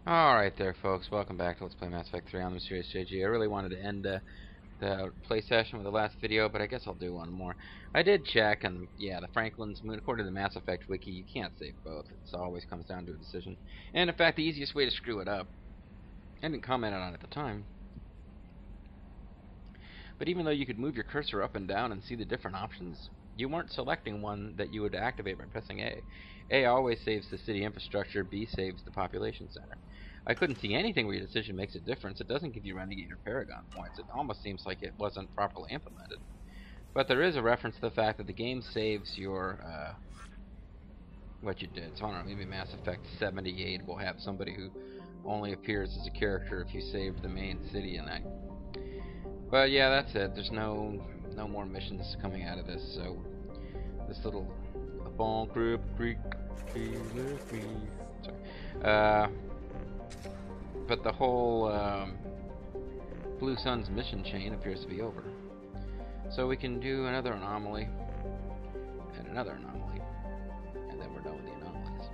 Alright there, folks. Welcome back to Let's Play Mass Effect 3 on the Mysterious JG. I really wanted to end the play session with the last video, but I guess I'll do one more. I did check, and yeah, the Franklin's Moon, according to the Mass Effect wiki, you can't save both. It always comes down to a decision. And in fact, the easiest way to screw it up, I didn't comment on it at the time, but even though you could move your cursor up and down and see the different options, you weren't selecting one that you would activate by pressing A. A always saves the city infrastructure, B saves the population center. I couldn't see anything where your decision makes a difference. It doesn't give you Renegade or Paragon points. It almost seems like it wasn't properly implemented. But there is a reference to the fact that the game saves your, what you did. So I don't know, maybe Mass Effect 78 will have somebody who only appears as a character if you saved the main city in that. But yeah, that's it. There's no more missions coming out of this, so this little ball group but the whole Blue Sun's mission chain appears to be over. So we can do another anomaly and another anomaly, and then we're done with the anomalies.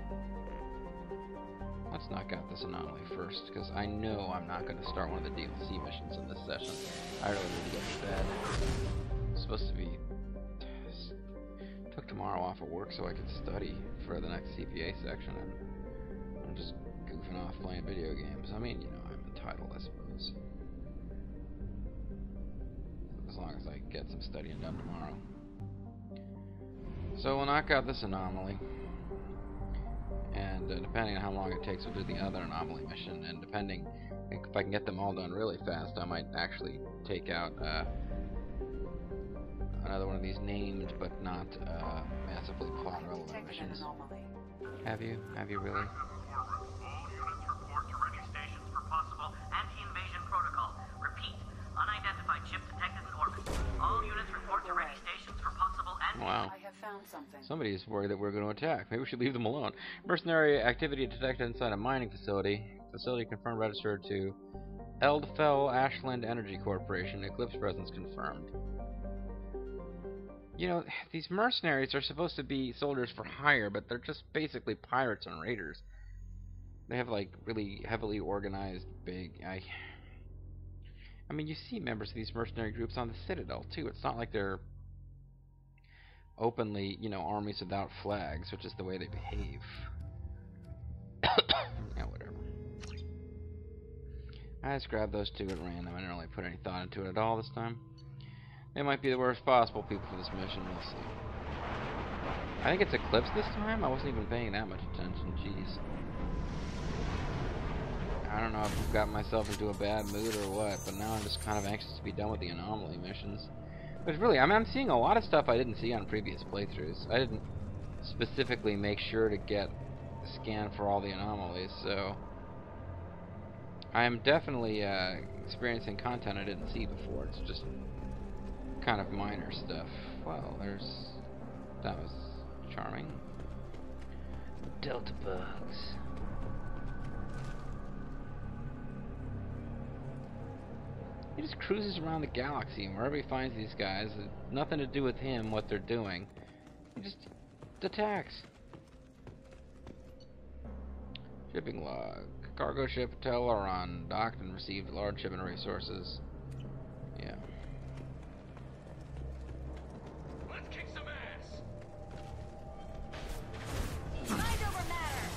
Let's knock out this anomaly first, because I know I'm not going to start one of the DLC missions in this session. I really need to get to bed. I'm supposed to be... took tomorrow off of work so I could study for the next CPA section, and I'm just goofing off playing video games. I mean, you know, I'm entitled, I suppose. As long as I get some studying done tomorrow. So we'll knock out this anomaly. And depending on how long it takes, we'll do the other anomaly mission. And depending, if I can get them all done really fast, I might actually take out another one of these named but not massively plot relevant missions. Have you? Have you really? Wow. I have found something. Somebody's worried that we're going to attack. Maybe we should leave them alone. Mercenary activity detected inside a mining facility. Facility confirmed registered to Eldfell Ashland Energy Corporation. Eclipse presence confirmed. You know, these mercenaries are supposed to be soldiers for hire, but they're just basically pirates and raiders. They have like really heavily organized big... I mean, you see members of these mercenary groups on the Citadel too. It's not like they're openly, you know, armies without flags, which is the way they behave. Yeah, whatever. I just grabbed those two at random. I didn't really put any thought into it at all this time. They might be the worst possible people for this mission. We'll see. I think it's Eclipse this time. I wasn't even paying that much attention. Jeez. I don't know if I've got myself into a bad mood or what, but now I'm just kind of anxious to be done with the anomaly missions. But really, I mean, I'm seeing a lot of stuff I didn't see on previous playthroughs. I didn't specifically make sure to get a scan for all the anomalies, so I am definitely experiencing content I didn't see before. It's just kind of minor stuff. Well, that was charming. Delta bugs. He just cruises around the galaxy, and wherever he finds these guys, nothing to do with him, what they're doing. He just attacks. Shipping log. Cargo ship Tali'Zorah docked and received large shipment resources. Yeah. Let's kick some ass. Mind over matter.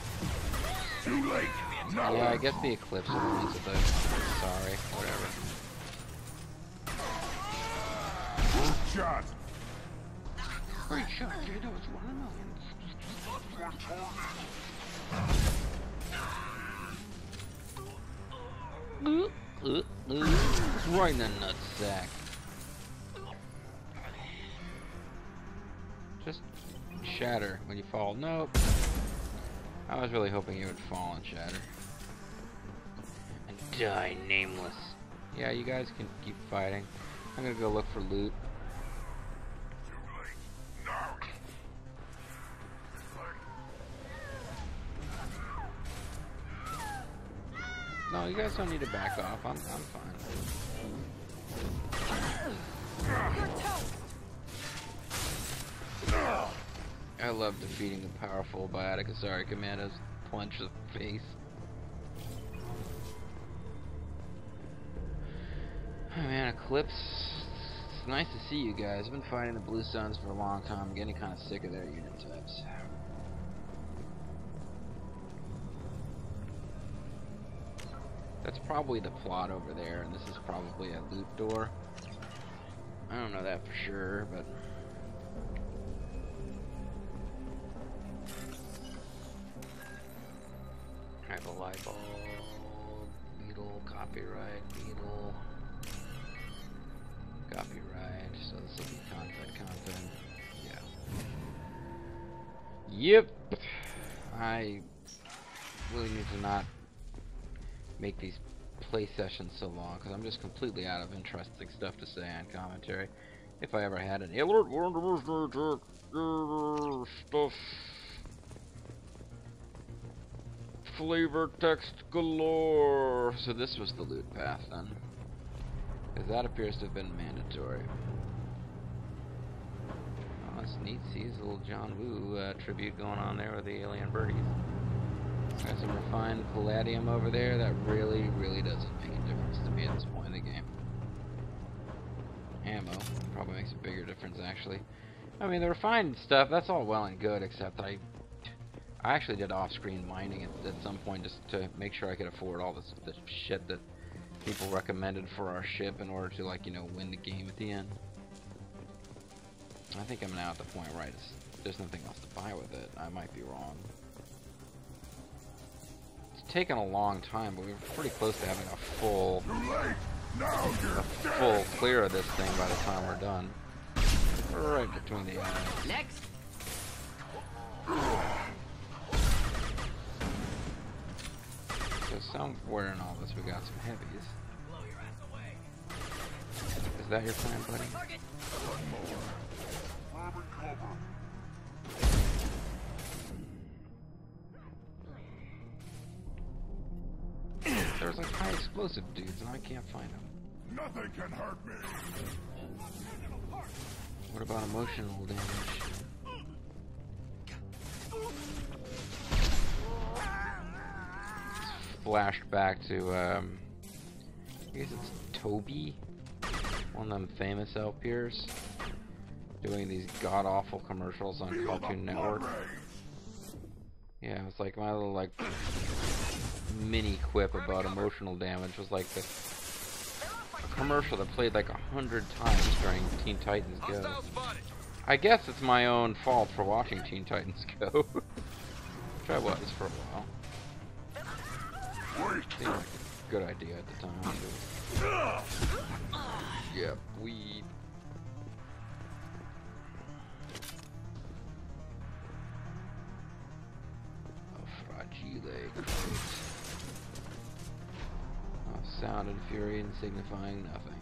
Too late. No. Yeah, I guess the Eclipse is the ones with the... Sorry, whatever. Shot. Great shot, dude. That was 1 in a million. Right in the nutsack. Just shatter when you fall. Nope. I was really hoping you would fall and shatter. And die nameless. Yeah, you guys can keep fighting. I'm gonna go look for loot. No, you guys don't need to back off. I'm fine. I love defeating the powerful Biotic Azari commandos. Punch the face. Oh man, Eclipse. It's nice to see you guys. I've been fighting the Blue Suns for a long time. I'm getting kind of sick of their unit types. That's probably the plot over there, and this is probably a loot door. I don't know that for sure, but... I have a light bulb, beetle, copyright, beetle, copyright, so this will be content, yeah. Yep! I really need to not make these play sessions so long, because I'm just completely out of interesting stuff to say on commentary. If I ever had any alert stuff. Flavor text galore. So this was the loot path then, because that appears to have been mandatory. Oh, that's neat. See his little John Woo tribute going on there with the alien birdies. Got some refined palladium over there. That really, really doesn't make a difference to me at this point in the game. Ammo probably makes a bigger difference, actually. I mean, the refined stuff, that's all well and good, except I actually did off-screen mining at some point just to make sure I could afford all this shit that people recommended for our ship in order to, like, you know, win the game at the end. I think I'm now at the point where there's nothing else to buy with it. I might be wrong. It's taken a long time, but we're pretty close to having a full clear of this thing by the time we're done. Right between the eyes. Next. So somewhere in all this we got some heavies. Is that your plan, buddy? There's like high explosive dudes and I can't find them. Nothing can hurt me. What about emotional damage? Flashed back to I guess it's Toby, one of them famous LPers, doing these god-awful commercials on Cartoon Network. Yeah, it's like my little like mini quip about emotional damage was like a commercial that played like 100 times during Teen Titans Go. I guess it's my own fault for watching Teen Titans Go. Which I was for a while. Seemed like a good idea at the time. Yep, weed. Fragile crate. Sound and fury and signifying nothing.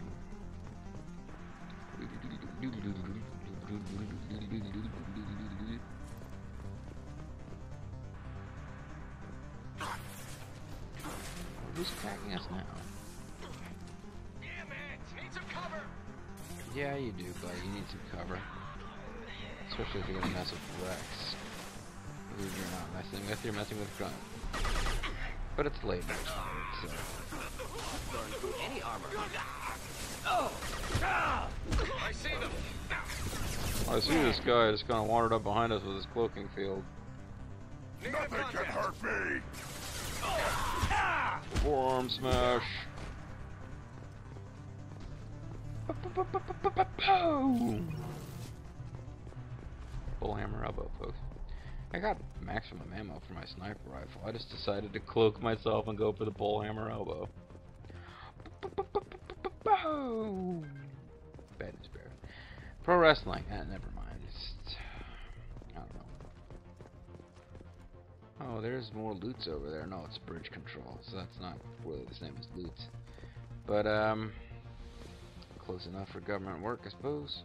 Who's attacking us now? Damn it! Need some cover. Yeah, you do, buddy. You need some cover. Especially if you're gonna mess with Rex. Who you're not messing with, you're messing with Grunt. But it's late next night, so. Any armor. I see them. I see this guy just kind of wandered up behind us with his cloaking field. Nothing can hurt me. Forearm smash. Full hammer elbow poke. I got maximum ammo for my sniper rifle. I just decided to cloak myself and go for the bull hammer elbow. Bad news bear. Pro wrestling. Never mind. I don't know. Oh, there's more loots over there. No, it's bridge control, so that's not really the same as loots. But close enough for government work, I suppose.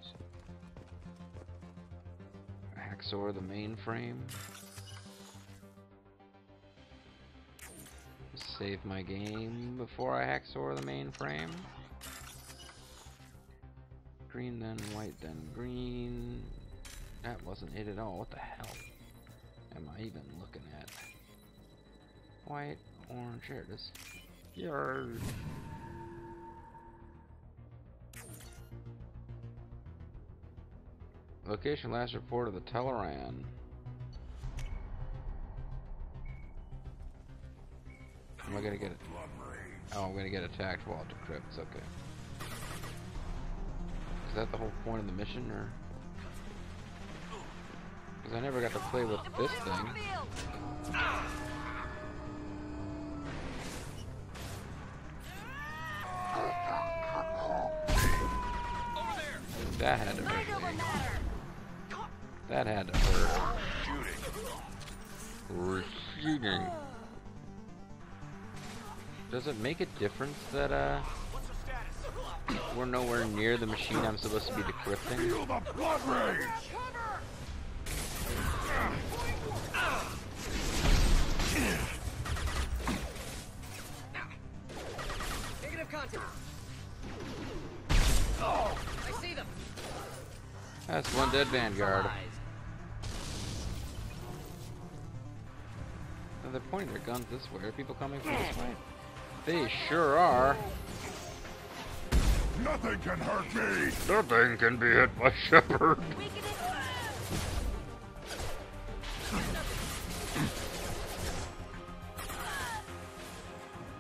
Hacksaw the mainframe. Save my game before I hacksaw the mainframe. Green then white then green. That wasn't it at all. What the hell am I even looking at? White, orange, here it is. Yarr. Location last report of the Tali'Zorah. Am I gonna get it? Oh, I'm gonna get attacked while it decrypts. Okay. Is that the whole point of the mission, or? Because I never got to play with this thing. That had to hurt me. That had to hurt. Shooting. Does it make a difference that we're nowhere near the machine I'm supposed to be decrypting? Feel the blood rage! Negative contact. Oh! I see them. That's one dead Vanguard. Oh, they're pointing their guns this way. Are people coming from this way? They sure are. Nothing can hurt me! Nothing can be hit by Shepard.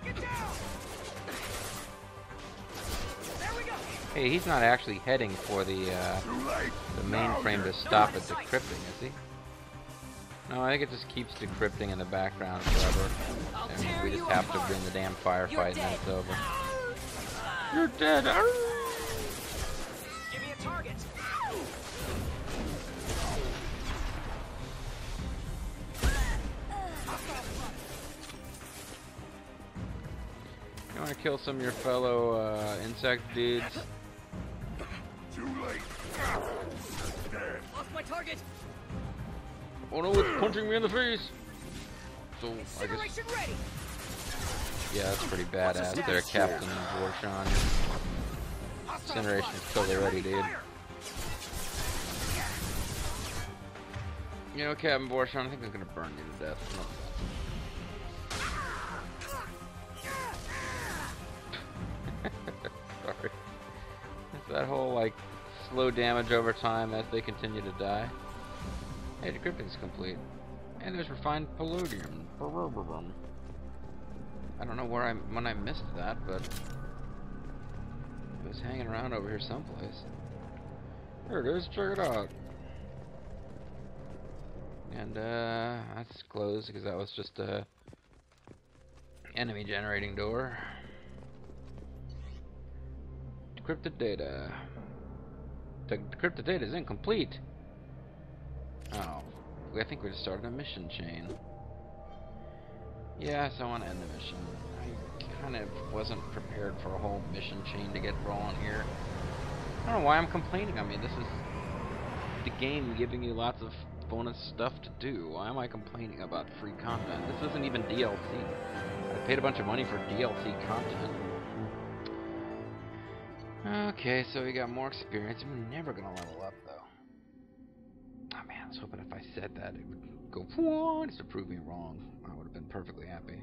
Get down. There we go. Hey, he's not actually heading for the Too late! mainframe to stop it decrypting, is he? No, I think it just keeps decrypting in the background forever. And we just have to win the damn firefight and then it's over. You're dead! Give me a target. You want to kill some of your fellow insect dudes? Too late! Dead! Lost my target. Oh no, it's punching me in the face! So, I guess... Incineration ready. Yeah, that's pretty badass there, Captain Borshan. Incineration's totally ready, dude. You know, Captain Borshan, I think I'm gonna burn you to death. Sorry. It's that whole, like, slow damage over time as they continue to die. Hey, decrypting's complete. And there's refined palladium. I don't know where when I missed that, but it was hanging around over here someplace. There it is, check it out. And that's closed because that was just a enemy generating door. Decrypted data. The decrypted data is incomplete. Oh, I think we just started a mission chain. Yeah, so I want to end the mission. I kind of wasn't prepared for a whole mission chain to get rolling here. I don't know why I'm complaining. I mean, this is the game giving you lots of bonus stuff to do. Why am I complaining about free content? This isn't even DLC. I paid a bunch of money for DLC content. Okay, so we got more experience. I'm never gonna level up, though. Oh man, I was hoping if I said that it would go just to prove me wrong. I would have been perfectly happy.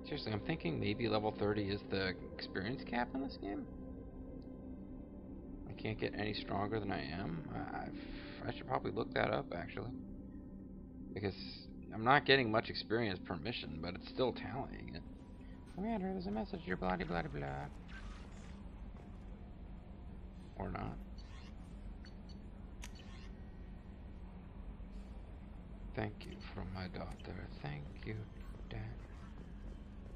Seriously, I'm thinking maybe level 30 is the experience cap in this game. I can't get any stronger than I am. I should probably look that up, actually. Because I'm not getting much experience per mission, but it's still tallying it. Commander, there's a message here, blah blah blah blah. Or not. Thank you from my daughter. Thank you, Dad.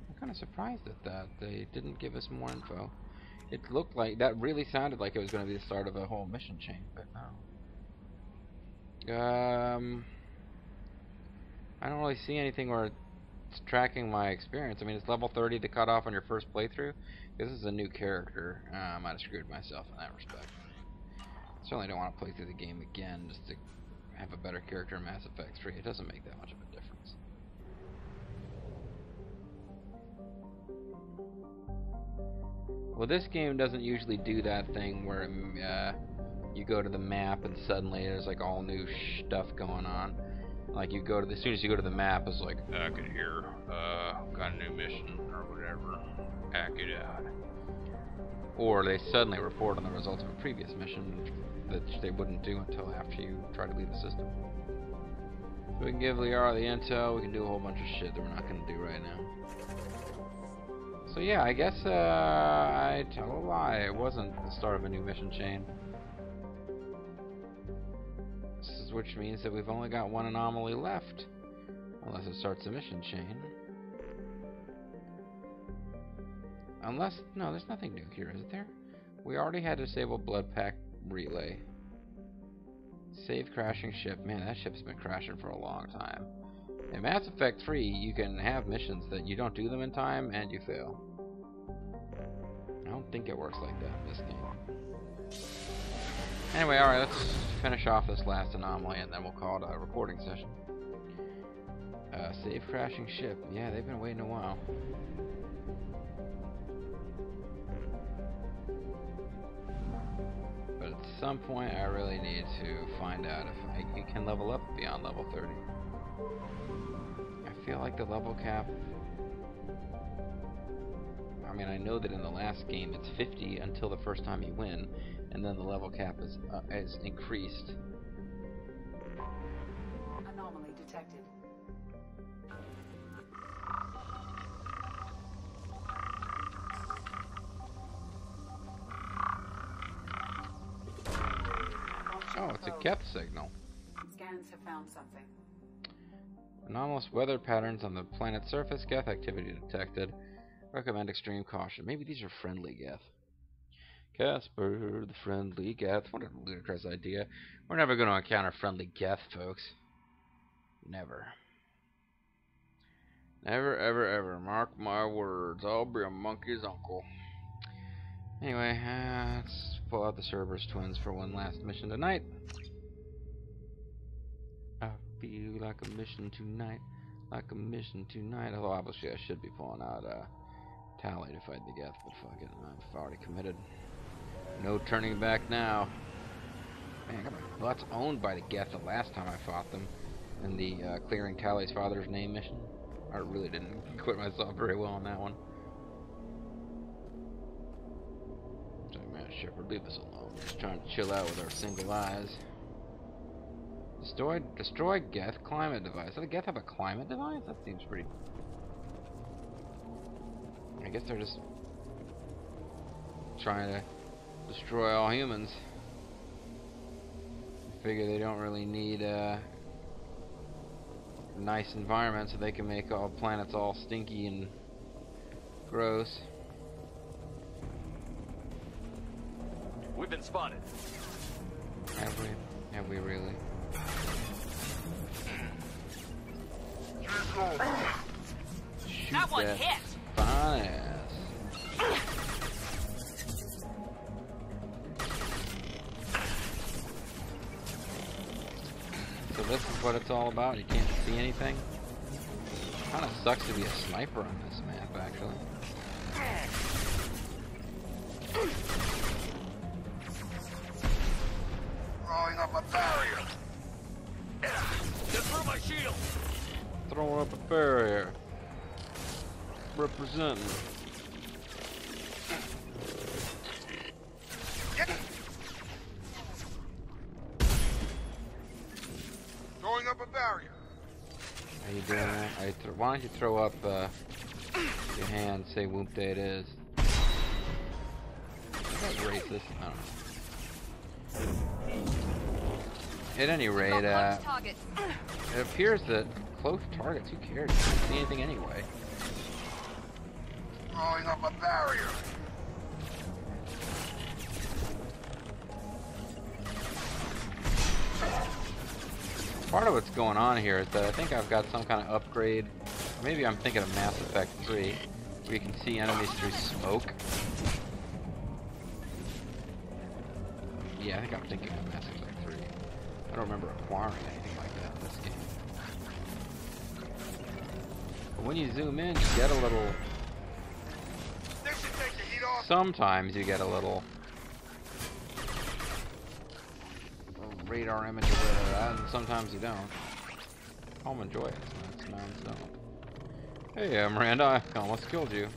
I'm kind of surprised at that. They didn't give us more info. It looked like, that really sounded like it was going to be the start of a whole mission chain, but no. I don't really see anything where it's tracking my experience. I mean, it's level 30 to cut off on your first playthrough. This is a new character. I might have screwed myself in that respect. Certainly don't want to play through the game again just to have a better character in Mass Effect 3. It doesn't make that much of a difference. Well, this game doesn't usually do that thing where you go to the map and suddenly there's like all new stuff going on. Like you go to as soon as you go to the map, it's like, I can hear, got a new mission or whatever. Hack it out. or they suddenly report on the results of a previous mission that they wouldn't do until after you try to leave the system. So we can give Liara the intel, we can do a whole bunch of shit that we're not going to do right now. So yeah, I guess I tell a lie, it wasn't the start of a new mission chain. Which means that we've only got one anomaly left, unless it starts a mission chain. Unless, no, there's nothing new here, is there? We already had disabled blood pack relay. Save crashing ship. Man, that ship's been crashing for a long time. In Mass Effect 3, you can have missions that you don't do them in time and you fail. I don't think it works like that in this game. Anyway, alright, let's finish off this last anomaly and then we'll call it a recording session. Save crashing ship. Yeah, they've been waiting a while. But at some point I really need to find out if I can level up beyond level 30. I feel like the level cap... I mean, I know that in the last game it's 50 until the first time you win, and then the level cap is increased. Anomaly detected. Oh, it's a Geth signal. Scans have found something. Anomalous weather patterns on the planet's surface. Geth activity detected. Recommend extreme caution. Maybe these are friendly Geth. Casper, the friendly Geth. What a ludicrous idea. We're never going to encounter friendly Geth, folks. Never. Never, ever, ever. Mark my words. I'll be a monkey's uncle. Anyway, let's pull out the Cerberus twins for one last mission tonight. I feel like a mission tonight. Like a mission tonight. Although obviously I should be pulling out Tali to fight the Geth, but fuck it. I've already committed. No turning back now. Man, I got my butts owned by the Geth the last time I fought them in the clearing Tali's father's name mission. I really didn't acquit myself very well on that one. So, man, Shepard, leave us alone. We're just trying to chill out with our single eyes. Destroy Geth climate device. Does the Geth have a climate device? That seems pretty... I guess they're just trying to destroy all humans. I figure they don't really need a nice environment so they can make all planets all stinky and gross. We've been spotted. Have we? Have we really? Shoot That one that hit. fine ass. So this is what it's all about? You can't see anything? Kinda sucks to be a sniper on this map, actually. Throwing up a barrier. Get through my shield. Throwing up a barrier. Representing. Throwing up a barrier. How you doing that? Why don't you throw up your hand, say whoop day it is. Is that racist? I don't know. At any rate, it appears that close targets, who cares? You can't see anything anyway. Throwing up a barrier. Part of what's going on here is that I think I've got some kind of upgrade. Maybe I'm thinking of Mass Effect 3, where you can see enemies through smoke. Yeah, I think I'm thinking of Mass Effect 3. I don't remember acquiring anything like that in this game. But when you zoom in, you get a little... This should take the heat off. Sometimes you get a little radar image of where they're at, and sometimes you don't. I'll enjoy it. It's nice don't. Hey, Miranda, I almost killed you.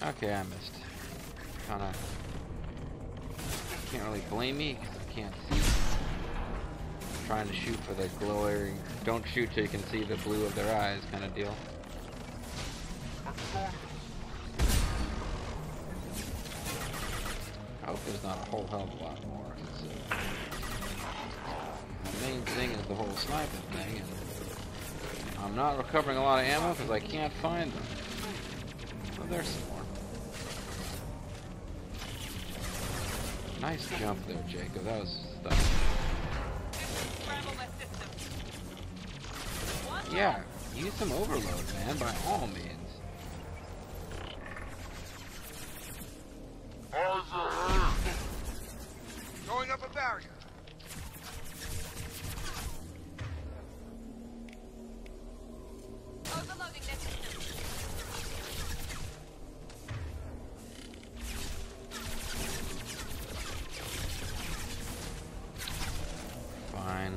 Okay, I missed. Kinda... Can't really blame me, because I can't see. I'm trying to shoot for the glowing... Don't shoot till you can see the blue of their eyes kind of deal. I hope there's not a whole hell of a lot more. The main thing is the whole sniping thing, and I'm not recovering a lot of ammo because I can't find them. Oh, there's some more. Nice jump there, Jacob. That was stuff. Yeah, use some overload, man, by all means. Going up a barrier. Overloading their system. Fine.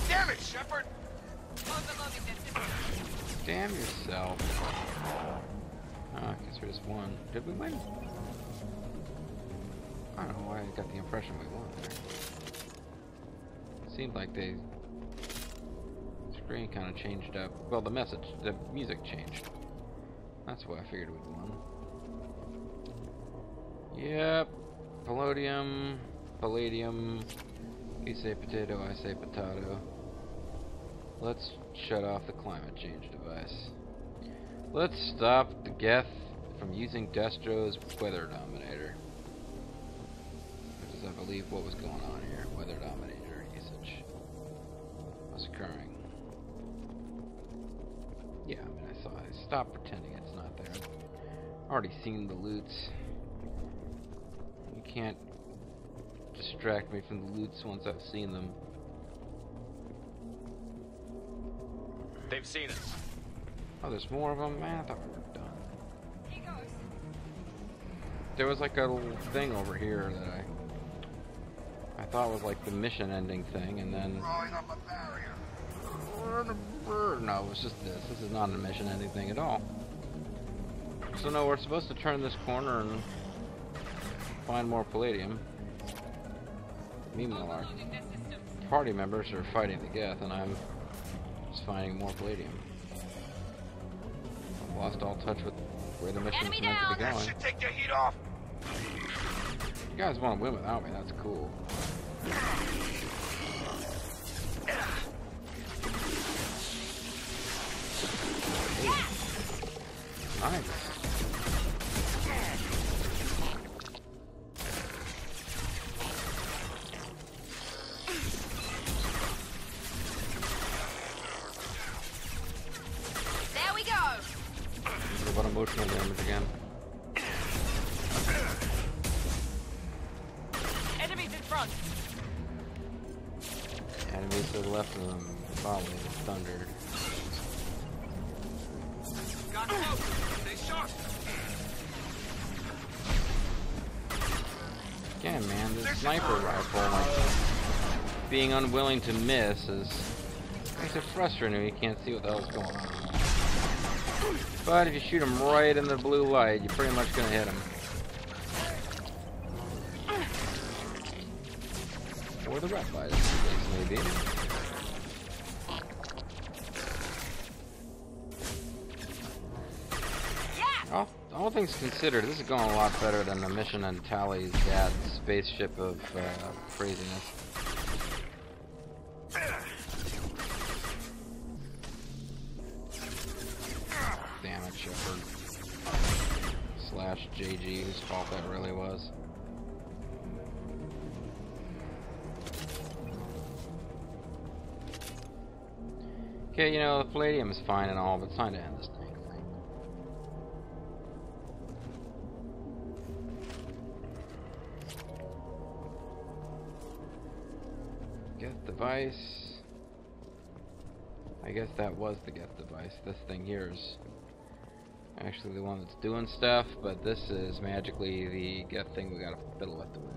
Damn it, Shepard! Overloading their system. Damn yourself. Oh, I guess there's one. Did we win? I don't know why I got the impression we won there. Seemed like the screen kind of changed up. Well, the music changed. That's why I figured we'd won. Yep. Palladium. You say potato, I say potato. Let's shut off the climate change device. Let's stop the Geth from using Destro's Weather Dominator. Which is, I believe, what was going on here. Weather Dominator usage was occurring. Yeah, I mean, I saw it. Stop pretending it's not there. I've already seen the loots. You can't distract me from the loots once I've seen them. They've seen us. Oh, there's more of them? Man, I thought we were done. Here goes. There was like a little thing over here that I thought was like the mission ending thing, and then... Throwing up a barrier. No, it was just this. This is not a mission ending thing at all. So no, we're supposed to turn this corner and find more palladium. Meanwhile, our party members are fighting the Geth, and I'm just finding more palladium. I've lost all touch with where the mission's meant to be That going. should take the heat off. You guys want to win without me, that's cool. Nice. There we go. What emotional damage again? Enemies in front. Enemies to the left of them probably thundered. Got close. Stay sharp. Again, man, this sniper rifle, like, being unwilling to miss makes it frustrating when you can't see what the hell's going on. But if you shoot him right in the blue light, you're pretty much gonna hit him. Or the red light, as the case may be. All things considered, this is going a lot better than the mission on Tali's dad's spaceship of craziness. Damn it, Shepard. / JG, whose fault that really was. Okay, you know, the palladium is fine and all, but it's time to end this thing. Geth device. I guess that was the Geth device. This thing here is actually the one that's doing stuff, but this is magically the Geth thing we gotta fiddle with to win.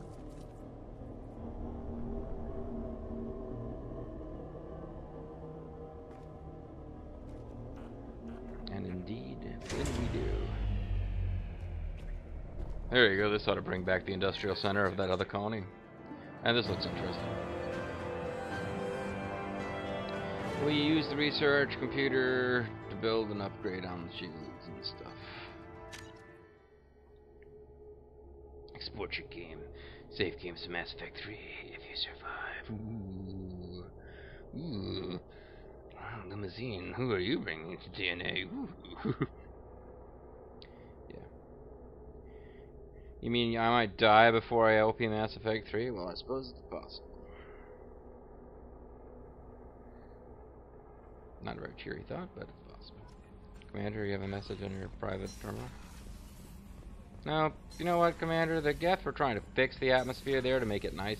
Did we do? There you go. This ought to bring back the industrial center of that other colony. And this looks interesting. We use the research computer to build and upgrade on the shields and stuff. Export your game. Save games to Mass Effect 3 if you survive. Ooh. Ooh. Limousine. Who are you bringing to DNA? Ooh. Yeah. You mean I might die before I LP Mass Effect 3? Well, I suppose it's possible. Not a very cheery thought, but it's possible. Commander, you have a message on your private terminal? No, you know what, Commander? The Geth were trying to fix the atmosphere there to make it nice.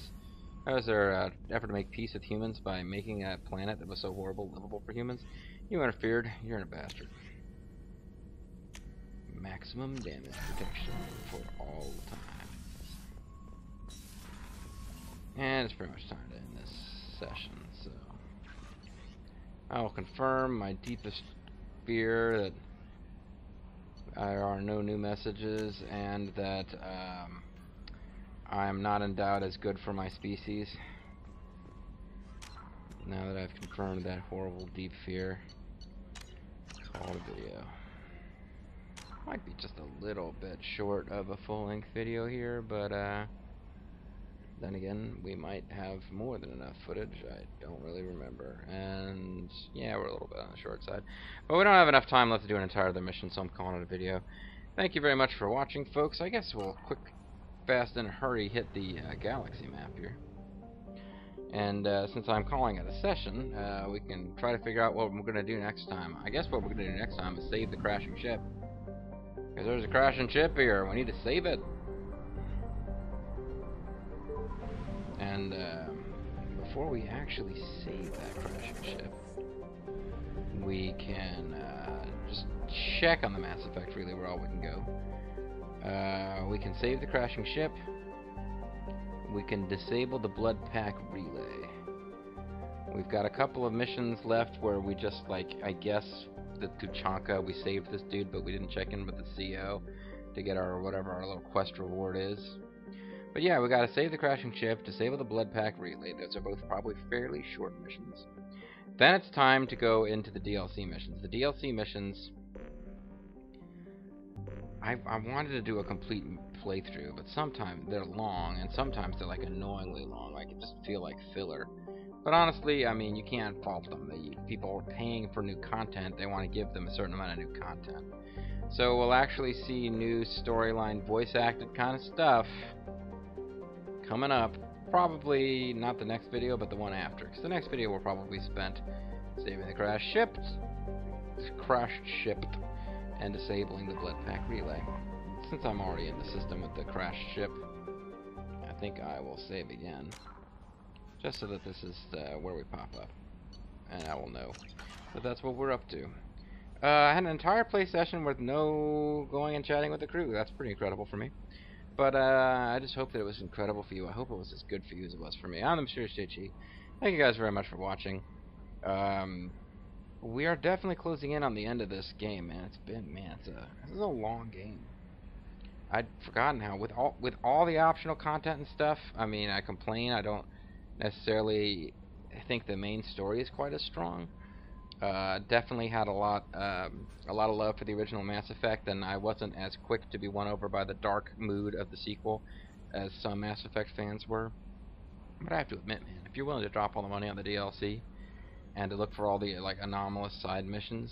That was their effort to make peace with humans by making a planet that was so horrible livable for humans. You interfered. You're a bastard. Maximum damage protection for all time. And it's pretty much time to end this session, so I will confirm my deepest fear that there are no new messages and that I am not endowed as good for my species. Now that I've confirmed that horrible deep fear, call the video. Might be just a little bit short of a full-length video here, but then again, we might have more than enough footage. I don't really remember. And yeah, we're a little bit on the short side. But we don't have enough time left to do an entire other mission, so I'm calling it a video. Thank you very much for watching, folks. I guess we'll quick, fast, and hurry hit the galaxy map here. And since I'm calling it a session, we can try to figure out what we're going to do next time. I guess what we're going to do next time is save the crashing ship. Because there's a crashing ship here. We need to save it. And before we actually save that crashing ship, we can just check on the Mass Effect relay where all we can go. We can save the crashing ship. We can disable the blood pack relay. We've got a couple of missions left where we just, like, I guess the Tuchanka, we saved this dude, but we didn't check in with the CO to get our whatever our little quest reward is. But yeah, we gotta save the crashing ship, disable the blood pack relay. Those are both probably fairly short missions. Then it's time to go into the DLC missions. The DLC missions, I wanted to do a complete playthrough, but sometimes they're long, and sometimes they're like annoyingly long. Like, it just feel like filler. But honestly, I mean, you can't fault them. People are paying for new content. They want to give them a certain amount of new content. So we'll actually see new storyline, voice-acted kind of stuff coming up. Probably not the next video, but the one after. Because the next video will probably be spent saving the crashed ship, and disabling the blood pack relay. Since I'm already in the system with the crashed ship, I think I will save again. Just so that this is where we pop up. And I will know that that's what we're up to. I had an entire play session with no going and chatting with the crew. That's pretty incredible for me. But I just hope that it was incredible for you. I hope it was as good for you as it was for me. I'm Mysterious JG. Thank you guys very much for watching. We are definitely closing in on the end of this game, man. It's been, man, this is a long game. I'd forgotten how with all the optional content and stuff. I mean, I complain. I don't necessarily think the main story is quite as strong. Definitely had a lot of love for the original Mass Effect, and I wasn't as quick to be won over by the dark mood of the sequel as some Mass Effect fans were. But I have to admit, man, if you're willing to drop all the money on the DLC and to look for all the like anomalous side missions,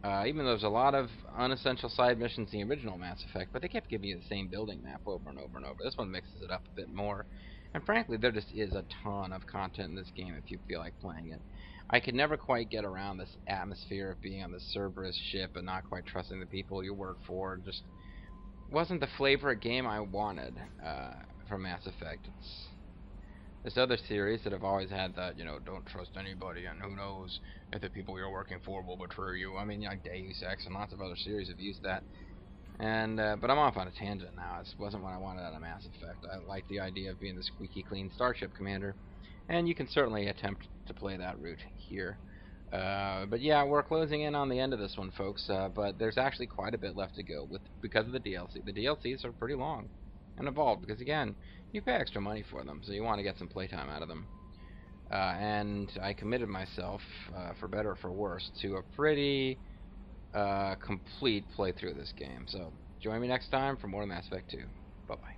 even though there's a lot of unessential side missions in the original Mass Effect, but they kept giving you the same building map over and over and over. This one mixes it up a bit more. And frankly, there just is a ton of content in this game if you feel like playing it. I could never quite get around this atmosphere of being on this Cerberus ship and not quite trusting the people you work for. Just wasn't the flavor of game I wanted from Mass Effect. There's other series that have always had that, you know, don't trust anybody, and who knows if the people you're working for will betray you. I mean, like Deus Ex and lots of other series have used that. And but I'm off on a tangent now. This wasn't what I wanted out of Mass Effect. I like the idea of being the squeaky clean starship commander, and you can certainly attempt to play that route here. But yeah, we're closing in on the end of this one, folks. But there's actually quite a bit left to go because of the DLC. The DLCs are pretty long and involved because, again, you pay extra money for them, so you want to get some playtime out of them. And I committed myself, for better or for worse, to a pretty complete playthrough of this game. So join me next time for more Mass Effect 2. Bye-bye.